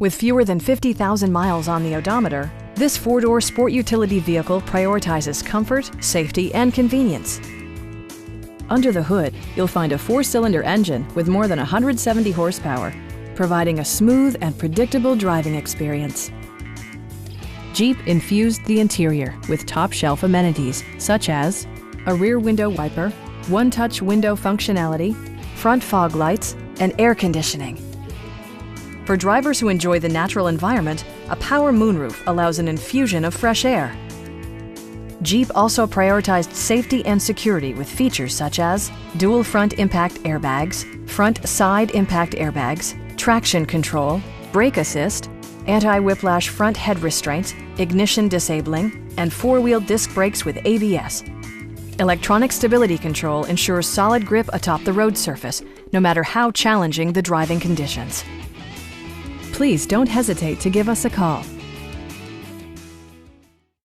With fewer than 50,000 miles on the odometer, this four-door sport utility vehicle prioritizes comfort, safety, and convenience. Under the hood, you'll find a four-cylinder engine with more than 170 horsepower, providing a smooth and predictable driving experience. Jeep infused the interior with top-shelf amenities such as a rear window wiper, one-touch window functionality, front fog lights, and air conditioning. For drivers who enjoy the natural environment, a power moonroof allows an infusion of fresh air. Jeep also prioritized safety and security with features such as dual front impact airbags, front side impact airbags, traction control, brake assist, anti-whiplash front head restraints, ignition disabling, and four-wheel disc brakes with ABS. Electronic stability control ensures solid grip atop the road surface, no matter how challenging the driving conditions. Please don't hesitate to give us a call.